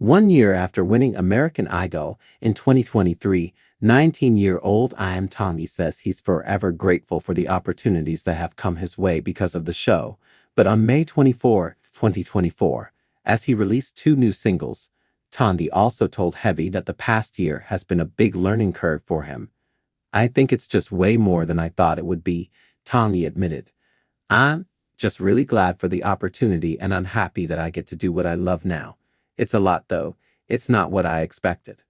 1 year after winning American Idol in 2023, 19-year-old Iam Tongi says he's forever grateful for the opportunities that have come his way because of the show. But on May 24, 2024, as he released two new singles, Tongi also told Heavy that the past year has been a big learning curve for him. "I think it's just way more than I thought it would be," Tongi admitted. "I'm just really glad for the opportunity and I'm happy that I get to do what I love now. It's a lot though. It's not what I expected."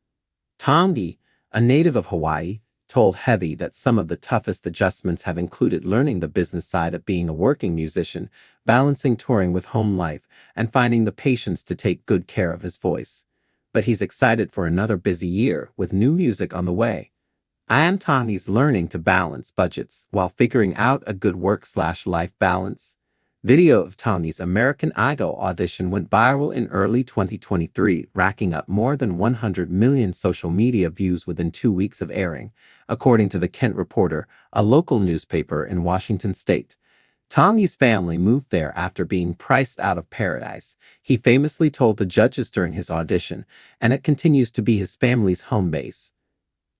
Tongi, a native of Hawaii, told Heavy that some of the toughest adjustments have included learning the business side of being a working musician, balancing touring with home life, and finding the patience to take good care of his voice. But he's excited for another busy year with new music on the way. Iam Tongi's learning to balance budgets while figuring out a good work/life balance. Video of Tongi's American Idol audition went viral in early 2023, racking up more than 100 million social media views within 2 weeks of airing, according to the Kent Reporter, a local newspaper in Washington state. Tongi's family moved there after being priced out of Paradise, he famously told the judges during his audition, and it continues to be his family's home base.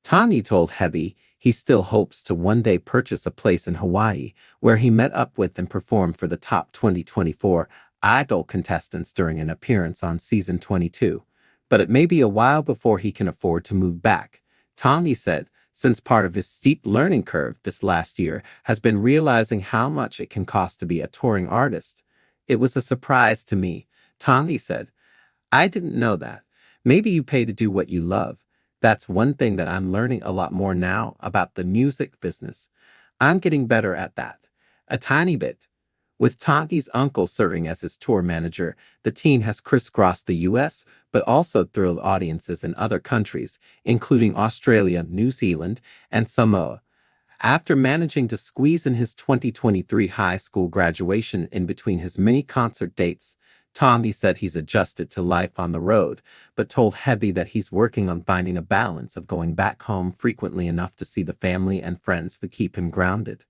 Tongi told Heavy he still hopes to one day purchase a place in Hawaii, where he met up with and performed for the top 2024 Idol contestants during an appearance on season 22. But it may be a while before he can afford to move back, Tongi said, since part of his steep learning curve this last year has been realizing how much it can cost to be a touring artist. "It was a surprise to me," Tongi said. "I didn't know that. Maybe you pay to do what you love. That's one thing that I'm learning a lot more now about the music business. I'm getting better at that. A tiny bit." With Tongi's uncle serving as his tour manager, the teen has crisscrossed the US, but also thrilled audiences in other countries, including Australia, New Zealand, and Samoa. After managing to squeeze in his 2023 high school graduation in between his many concert dates, Tongi said he's adjusted to life on the road, but told Heavy that he's working on finding a balance of going back home frequently enough to see the family and friends to keep him grounded.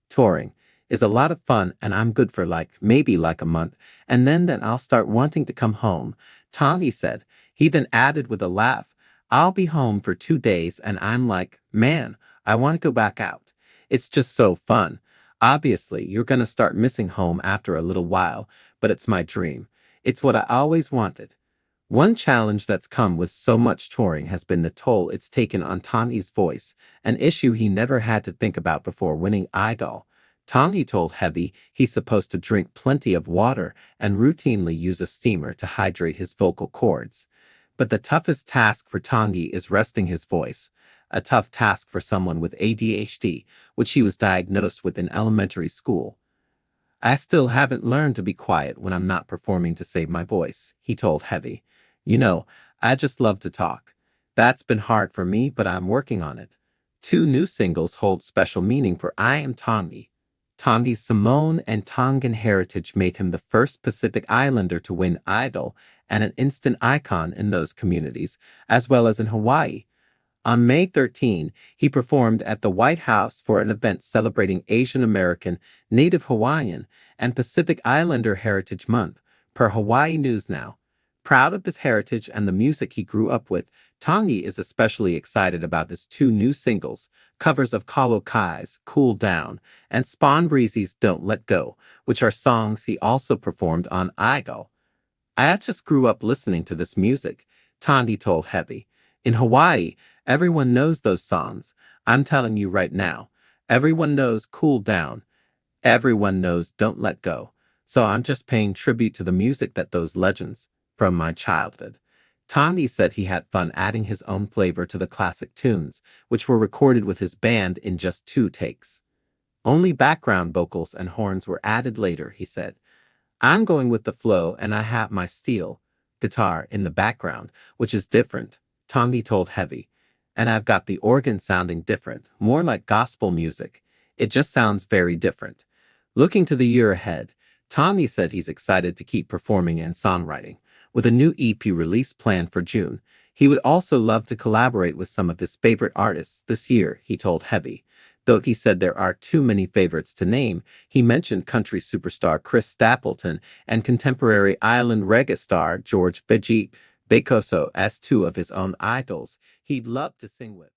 "Touring is a lot of fun and I'm good for maybe a month, and then I'll start wanting to come home," Tongi said. He then added with a laugh, "I'll be home for 2 days and I'm like, man, I want to go back out. It's just so fun. Obviously, you're going to start missing home after a little while, but it's my dream. It's what I always wanted." One challenge that's come with so much touring has been the toll it's taken on Tongi's voice, an issue he never had to think about before winning Idol. Tongi told Heavy he's supposed to drink plenty of water and routinely use a steamer to hydrate his vocal cords. But the toughest task for Tongi is resting his voice, a tough task for someone with ADHD, which he was diagnosed with in elementary school. "I still haven't learned to be quiet when I'm not performing to save my voice," he told Heavy. I just love to talk. That's been hard for me, but I'm working on it." Two new singles hold special meaning for Iam Tongi. Tongi's Samoan and Tongan heritage made him the first Pacific Islander to win Idol and an instant icon in those communities, as well as in Hawaii. On May 13, he performed at the White House for an event celebrating Asian American, Native Hawaiian, and Pacific Islander Heritage Month, per Hawaii News Now. Proud of his heritage and the music he grew up with, Tongi is especially excited about his two new singles, covers of Kalo Kai's "Cool Down" and Spawn Breezy's "Don't Let Go," which are songs he also performed on Idol. "I just grew up listening to this music," Tongi told Heavy. "In Hawaii, everyone knows those songs. I'm telling you right now, everyone knows Cool Down. Everyone knows Don't Let Go. So I'm just paying tribute to the music that those legends from my childhood." Tongi said he had fun adding his own flavor to the classic tunes, which were recorded with his band in just 2 takes. Only background vocals and horns were added later, he said. "I'm going with the flow and I have my steel guitar in the background, which is different," Tongi told Heavy. "And I've got the organ sounding different, more like gospel music. It just sounds very different." Looking to the year ahead, Tongi said he's excited to keep performing and songwriting. With a new EP release planned for June, he would also love to collaborate with some of his favorite artists this year, he told Heavy. Though he said there are too many favorites to name, he mentioned country superstar Chris Stapleton and contemporary island reggae star George Veggie Bekoso as two of his own idols he'd love to sing with.